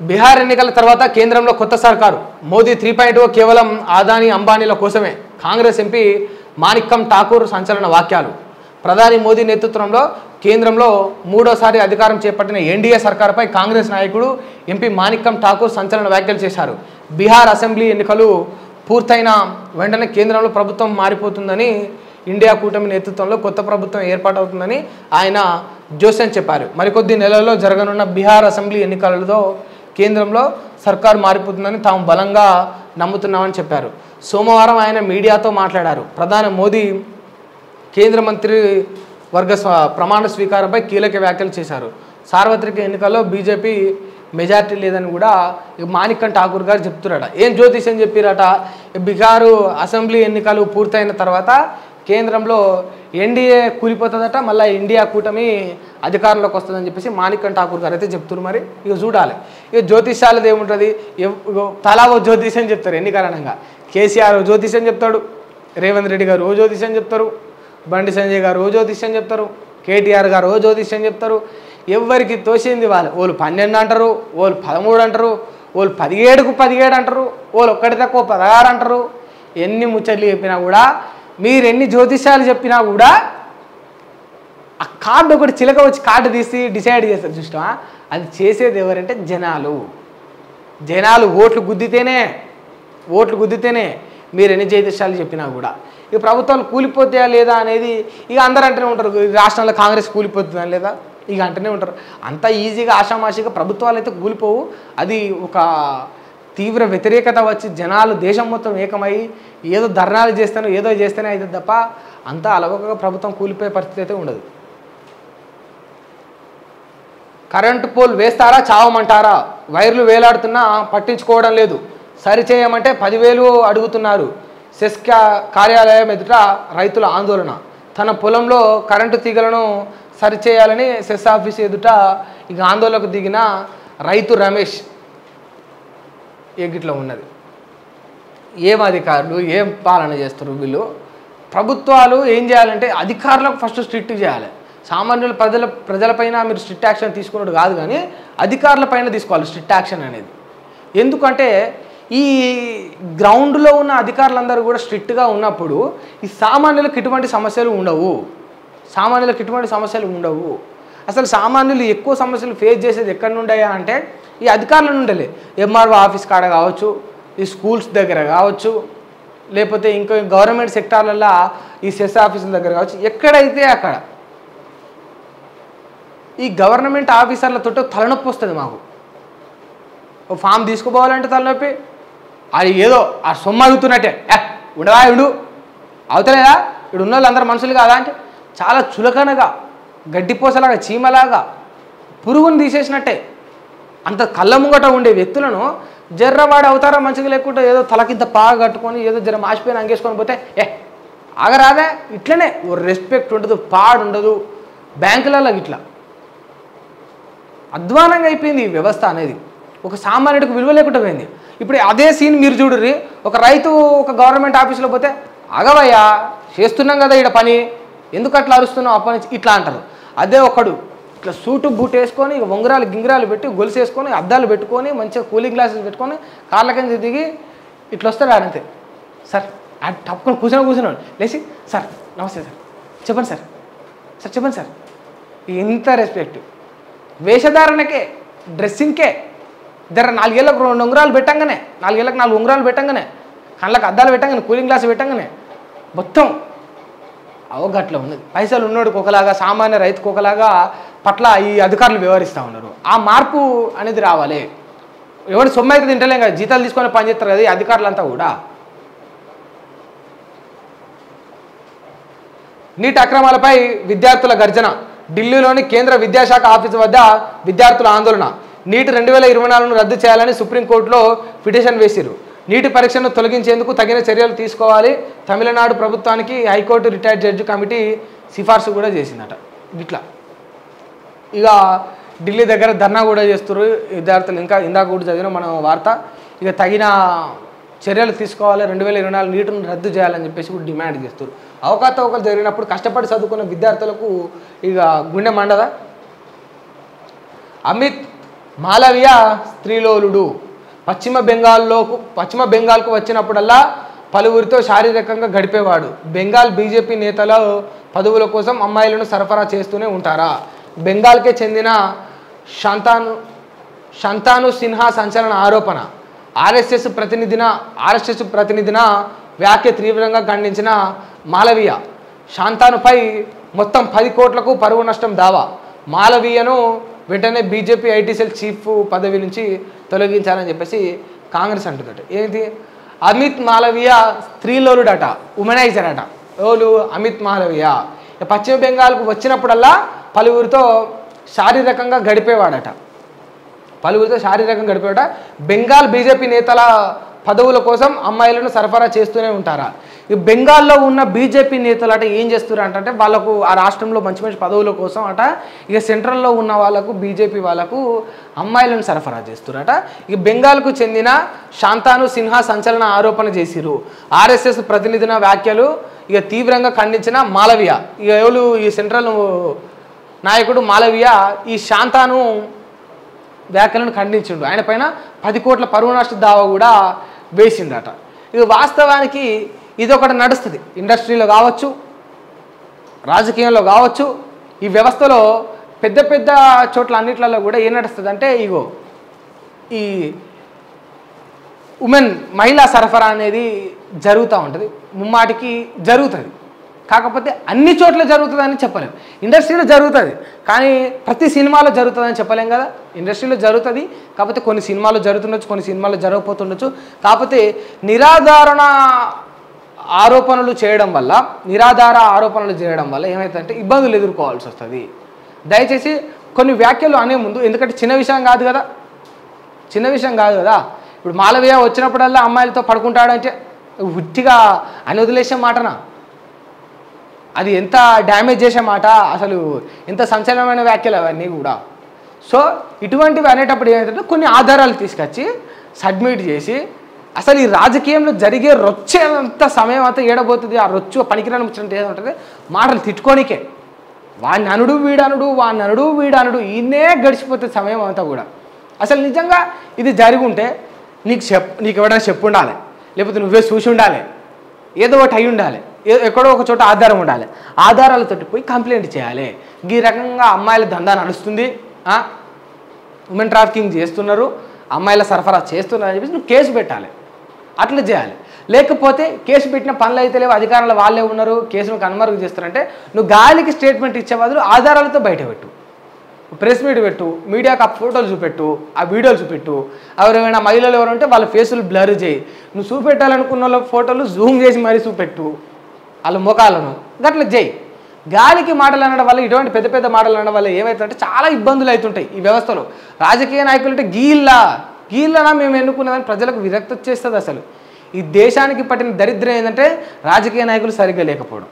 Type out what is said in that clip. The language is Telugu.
బీహార్ ఎన్నికల తర్వాత కేంద్రంలో కొత్త సర్కారు మోదీ 3.0 కేవలం ఆదాని అంబానీల కోసమే కాంగ్రెస్ ఎంపీ మాణిక్కం ఠాకూర్ సంచలన వాక్యాలు ప్రధాని మోదీ నేతృత్వంలో కేంద్రంలో మూడోసారి అధికారం చేపట్టిన ఎన్డీఏ సర్కారుపై కాంగ్రెస్ నాయకుడు ఎంపీ మాణిక్కం ఠాకూర్ సంచలన వ్యాఖ్యలు చేశారు. బీహార్ అసెంబ్లీ ఎన్నికలు పూర్తయిన వెంటనే కేంద్రంలో ప్రభుత్వం మారిపోతుందని ఇండియా కూటమి నేతృత్వంలో కొత్త ప్రభుత్వం ఏర్పాటవుతుందని ఆయన జోస్యం చెప్పారు. మరికొద్ది నెలల్లో జరగనున్న బీహార్ అసెంబ్లీ ఎన్నికలలో కేంద్రంలో సర్కారు మారిపోతుందని తాము బలంగా నమ్ముతున్నామని చెప్పారు. సోమవారం ఆయన మీడియాతో మాట్లాడారు. ప్రధాని మోదీ కేంద్ర మంత్రి వర్గ ప్రమాణ స్వీకారంపై కీలక వ్యాఖ్యలు చేశారు. సార్వత్రిక ఎన్నికల్లో బీజేపీ మెజార్టీ లేదని కూడా మాణిక్కం ఠాకూర్ గారు చెప్తున్నారట. ఏం జ్యోతిషం చెప్పారట, బీహారు అసెంబ్లీ ఎన్నికలు పూర్తయిన తర్వాత కేంద్రంలో ఎన్డీఏ కూలిపోతుందట, మళ్ళీ ఇండియా కూటమి అధికారంలోకి వస్తుందని చెప్పేసి మాణిక్కం ఠాకూర్ గారు అయితే చెప్తున్నారు. మరి ఇక చూడాలి. ఇక జ్యోతిషాలది ఏముంటుంది, తలా ఓ జ్యోతిషం చెప్తారు ఎన్నికరణంగా. కేసీఆర్ జ్యోతిషం చెప్తాడు, రేవంత్ రెడ్డి గారు ఓ జ్యోతిషం చెప్తారు, బండి సంజయ్ గారు ఓ జ్యోతిష్యం చెప్తారు, కేటీఆర్ గారు ఓ జ్యోతిష్యం చెప్తారు. ఎవరికి తోసింది వాళ్ళు, వాళ్ళు 12 అంటారు, వాళ్ళు 13 అంటారు, వాళ్ళు 17కు 17 అంటారు, వాళ్ళు ఒక్కటి తక్కువ 16 అంటారు. ఎన్ని ముచ్చట్లు చెప్పినా కూడా, మీరు ఎన్ని జ్యోతిష్యాలు చెప్పినా కూడా ఆ కార్డు ఒకటి చిలక వచ్చి కార్డు తీసి డిసైడ్ చేస్తారు చూసినా. అది చేసేది ఎవరంటే జనాలు ఓట్లు గుద్దితేనే మీరు ఎన్ని జ్యోతిష్యాలు చెప్పినా కూడా. ఇక ప్రభుత్వాలు కూలిపోతాయా లేదా అనేది ఇక అందరూ అంటూనే ఉంటారు. రాష్ట్రంలో కాంగ్రెస్ కూలిపోతుందా లేదా ఇక అంటూనే ఉంటారు. అంత ఈజీగా ఆషామాషిగా ప్రభుత్వాలు అయితే కూలిపోవు. అది ఒక తీవ్ర వ్యతిరేకత వచ్చి జనాలు దేశం మొత్తం ఏకమై ఏదో ధర్నాలు చేస్తాను ఏదో చేస్తేనే అవుతుంది తప్ప అంతా అలవకగా ప్రభుత్వం కూలిపోయే పరిస్థితి అయితే ఉండదు. కరెంటు పోల్ వేస్తారా చావమంటారా, వైర్లు వేలాడుతున్నా పట్టించుకోవడం లేదు, సరిచేయమంటే 10,000 అడుగుతున్నారు. సెస్ కార్యాలయం ఎదుట రైతుల ఆందోళన. తన పొలంలో కరెంటు తీగలను సరిచేయాలని సెస్ ఆఫీస్ ఎదుట ఇక ఆందోళనకు దిగిన రైతు రమేష్ గిట్లా ఉన్నది. ఏం అధికారులు ఏం పాలన చేస్తారు వీళ్ళు. ప్రభుత్వాలు ఏం చేయాలంటే అధికారులకు ఫస్ట్ స్ట్రిక్ట్ చేయాలి. సామాన్యుల ప్రజలపైన మీరు స్ట్రిక్ట్ యాక్షన్ తీసుకున్నట్టు కాదు, కానీ అధికారులపైన తీసుకోవాలి స్ట్రిక్ట్ యాక్షన్ అనేది. ఎందుకంటే ఈ గ్రౌండ్లో ఉన్న అధికారులందరూ కూడా స్ట్రిక్ట్గా ఉన్నప్పుడు ఈ సామాన్యులకు ఇటువంటి సమస్యలు ఉండవు. అసలు సామాన్యులు ఎక్కువ సమస్యలు ఫేస్ చేసేది ఎక్కడి నుండయా అంటే ఈ అధికారుల నుండలే. ఎంఆర్ఓ ఆఫీస్ కాడ కావచ్చు, ఈ స్కూల్స్ దగ్గర కావచ్చు, లేకపోతే ఇంకో గవర్నమెంట్ సెక్టార్లలో ఈ సెస్ ఆఫీసుల దగ్గర కావచ్చు, ఎక్కడైతే అక్కడ ఈ గవర్నమెంట్ ఆఫీసర్లతో తలనొప్పి వస్తుంది. మాకు ఓ ఫామ్ తీసుకుపోవాలంటే తలనొప్పి, అది ఏదో ఆ సొమ్ము అడుగుతున్నట్టే, ఉండవా ఇడు అవుతలేదా, ఇడు ఉన్న వాళ్ళు అందరు మనుషులు కాదా అంటే చాలా చులకనగా గడ్డిపోసలాగా చీమలాగా పురుగుని తీసేసినట్టే అంత కళ్ళ ముంగట ఉండే వ్యక్తులను జర్రవాడు అవుతారా మంచిగా లేకుండా ఏదో తలకింత పాగా కట్టుకొని ఏదో జర మాసిపోయిన అంగేసుకొని పోతే ఆగరాదే. ఇట్లనే ఓ రెస్పెక్ట్ ఉండదు, పాడు ఉండదు. బ్యాంకులలో ఇట్లా అధ్వానంగా అయిపోయింది ఈ వ్యవస్థ అనేది. ఒక సామాన్యుడికి విలువ లేకుండా పోయింది. ఇప్పుడు అదే సీన్ మీరు చూడుర్రి, ఒక రైతు ఒక గవర్నమెంట్ ఆఫీసులో పోతే అగవయ్యా చేస్తున్నాం కదా ఇక్కడ పని, ఎందుకు అట్లా అరుస్తున్నావు అప్పటి ఇట్లా అంటారు. అదే ఒకడు ఇట్లా సూటు బూట్ వేసుకొని ఉంగరాలు గింగరాలు పెట్టి గొలుసు వేసుకొని అద్దాలు పెట్టుకొని మంచిగా కూలింగ్ గ్లాసెస్ పెట్టుకొని కార్ల కింద దిగి ఇట్లా వస్తాడు ఆడంతే. సార్ తప్పుకొని కూర్చున్నాడు లేచి, సార్ నమస్తే సార్ చెప్పండి సార్ చెప్పండి సార్. ఎంత రెస్పెక్ట్ వేషధారణకే డ్రెస్సింగ్కే. జర 4 ఏళ్ళకు 2 ఉంగరాలు పెట్టంగానే, 4 ఏళ్ళకి 4 ఉంగరాలు పెట్టంగానే, కళ్ళకి అద్దాలు పెట్టంగానే, కూలింగ్ గ్లాస్ పెట్టంగానే మొత్తం అవగట్లా ఉన్నది. పైసలు ఉన్నోడికి ఒకలాగా, సామాన్య రైతుకు ఒకలాగా పట్ల ఈ అధికారులు వ్యవహరిస్తూ ఉన్నారు. ఆ మార్పు అనేది రావాలి. ఎవరు సొమ్ము అయితే తింటలేం కదా, జీతాలు తీసుకొని పనిచేస్తారు కదా ఈ అధికారులంతా కూడా. నీట్ అక్రమాలపై విద్యార్థుల గర్జన. ఢిల్లీలోని కేంద్ర విద్యాశాఖ ఆఫీసు వద్ద విద్యార్థుల ఆందోళన. నీట్ 2024ను రద్దు చేయాలని సుప్రీంకోర్టులో పిటిషన్ వేసిరు. నీటి పరీక్షను తొలగించేందుకు తగిన చర్యలు తీసుకోవాలి. తమిళనాడు ప్రభుత్వానికి హైకోర్టు రిటైర్డ్ జడ్జి కమిటీ సిఫార్సు కూడా చేసిందట. ఇట్లా ఇక ఢిల్లీ దగ్గర ధర్నా కూడా చేస్తారు విద్యార్థులు. ఇంకా ఇందాక కూడా చదివిన మన వార్త. ఇక తగిన చర్యలు తీసుకోవాలి, 2024 నీటిని రద్దు చేయాలని చెప్పేసి కూడా డిమాండ్ చేస్తారు. అవకతవకలు జరిగినప్పుడు కష్టపడి చదువుకున్న విద్యార్థులకు ఇక గుండె మండదా. అమిత్ మాలవియా స్త్రీలోలుడు. పశ్చిమ బెంగాల్కు వచ్చినప్పుడల్లా పలువురితో శారీరకంగా గడిపేవాడు. బెంగాల్ బీజేపీ నేతల పదవుల కోసం అమ్మాయిలను సరఫరా చేస్తూనే ఉంటారా? బెంగాల్కే చెందిన శాంతాను సిన్హా సంచలన ఆరోపణ. ఆర్ఎస్ఎస్ ప్రతినిధిన వ్యాఖ్య తీవ్రంగా ఖండించిన మాలవియా. శాంతానుపై మొత్తం 10 కోట్లకు పరువు నష్టం దావా. మాలవియను వెంటనే బీజేపీ ఐటీ సెల్ చీఫ్ పదవి నుంచి తొలగించాలని చెప్పేసి కాంగ్రెస్ అంటుందట. ఏంటి? అమిత్ మాలవియా స్త్రీలోలుడట, ఉమెనైజర్ అట. ఎవరు? అమిత్ మాలవియా. పశ్చిమ బెంగాల్కు వచ్చినప్పుడల్లా పలువురితో శారీరకంగా గడిపేవాడట. బెంగాల్ బీజేపీ నేతల పదవుల కోసం అమ్మాయిలను సరఫరా చేస్తూనే ఉంటారా? ఈ బెంగాల్లో ఉన్న బీజేపీ నేతలు అట ఏం చేస్తున్నారు అంటే వాళ్ళకు ఆ రాష్ట్రంలో మంచి మంచి పదవుల కోసం అట ఇక సెంట్రల్లో ఉన్న వాళ్ళకు బీజేపీ వాళ్ళకు అమ్మాయిలను సరఫరా చేస్తున్నారట. ఇక బెంగాల్కు చెందిన శాంతాను సిన్హా సంచలన ఆరోపణ చేసిరు. ఆర్ఎస్ఎస్ ప్రతినిధిన వ్యాఖ్యలు ఇక తీవ్రంగా ఖండించిన మాలవియా. ఇక ఎవరు? ఈ సెంట్రల్ నాయకుడు మాలవియా ఈ శాంతాను వ్యాఖ్యలను ఖండించిండు. ఆయన పైన 10 కోట్ల పరువు నష్ట దావా కూడా వేసిండట. ఇక వాస్తవానికి ఇది ఒకటి నడుస్తుంది. ఇండస్ట్రీలో కావచ్చు, రాజకీయంలో కావచ్చు, ఈ వ్యవస్థలో పెద్ద పెద్ద చోట్ల అన్నిట్లలో కూడా ఏం నడుస్తుంది అంటే ఇగో ఈ మహిళా సరఫరా అనేది జరుగుతూ ఉంటుంది. ముమ్మాటికి జరుగుతుంది. కాకపోతే అన్ని చోట్ల జరుగుతుందని చెప్పలేం. ఇండస్ట్రీలో జరుగుతుంది కానీ ప్రతి సినిమాలో జరుగుతుందని చెప్పలేం కదా. ఇండస్ట్రీలో జరుగుతుంది కాకపోతే కొన్ని సినిమాలు జరుగుతుండొచ్చు, కొన్ని సినిమాలు జరగకపోతుండొచ్చు. కాకపోతే నిరాధార ఆరోపణలు చేయడం వల్ల ఏమవుతుందంటే ఇబ్బందులు ఎదుర్కోవాల్సి వస్తుంది. దయచేసి కొన్ని వ్యాఖ్యలు అనే ముందు, ఎందుకంటే చిన్న విషయం కాదు కదా. ఇప్పుడు మాలవియా వచ్చినప్పుడల్లా అమ్మాయిలతో పడుకుంటాడంటే ఉట్టిగా అని వదిలేసే మాటనా? అది ఎంత డ్యామేజ్ చేసే మాట, అసలు ఎంత సంచలనమైన వ్యాఖ్యలు అవన్నీ కూడా. సో ఇటువంటివి అనేటప్పుడు ఏమైందంటే కొన్ని ఆధారాలు తీసుకొచ్చి సబ్మిట్ చేసి అసలు ఈ రాజకీయంలో జరిగే రొచ్చేంత సమయం అంతా ఏడబోతుంది. ఆ రొచ్చు పనికిరాని ముచ్చినట్టు ఏమంటుంది, మాటలు తిట్టుకోనికే వాడిని అనుడు వీడనుడు ఈయనే గడిచిపోతుంది సమయం అంతా కూడా. అసలు నిజంగా ఇది జరిగి ఉంటే నీకు ఎవరైనా చెప్పు ఉండాలి, లేకపోతే నువ్వే చూసి ఉండాలి, ఏదో ఒకటి అయి ఉండాలి, ఎక్కడో ఒక చోట ఆధారం ఉండాలి. ఆధారాలతో పోయి కంప్లైంట్ చేయాలి. ఈ రకంగా అమ్మాయిల దందా నడుస్తుంది, ఉమెన్ ట్రాఫికింగ్ చేస్తున్నారు, అమ్మాయిల సరఫరా చేస్తున్నారు అని చెప్పేసి నువ్వు కేసు పెట్టాలి. అట్లా చేయాలి. లేకపోతే కేసు పెట్టిన పనులు అయితే లేవు, అధికారులు వాళ్ళే ఉన్నారు, కేసును కనుమరుగు చేస్తారంటే నువ్వు గాలికి స్టేట్మెంట్ ఇచ్చే బదులు ఆధారాలతో బయట పెట్టు, ప్రెస్ మీట్ పెట్టు, మీడియాకు ఆ ఫోటోలు చూపెట్టు, ఆ వీడియోలు చూపెట్టు. ఎవరైనా మహిళలు ఎవరు ఉంటే వాళ్ళ ఫేసులు బ్లర్ చేయి. నువ్వు చూపెట్టాలనుకున్న వాళ్ళ ఫోటోలు జూమ్ చేసి మరీ చూపెట్టు వాళ్ళ ముఖాలను. గట్లా చేయి. గాలికి మాటలు అనడం వల్ల, ఇటువంటి పెద్ద పెద్ద మాటలు అనడం వల్ల ఏమవుతుందంటే చాలా ఇబ్బందులు అవుతుంటాయి ఈ వ్యవస్థలో. రాజకీయ నాయకులు అంటే గీళ్ళనా మేము ఎన్నుకున్నదని ప్రజలకు విరక్తి వచ్చేస్తుంది. అసలు ఈ దేశానికి పట్టిన దరిద్రం ఏంటంటే రాజకీయ నాయకులు సరిగ్గా లేకపోవడం.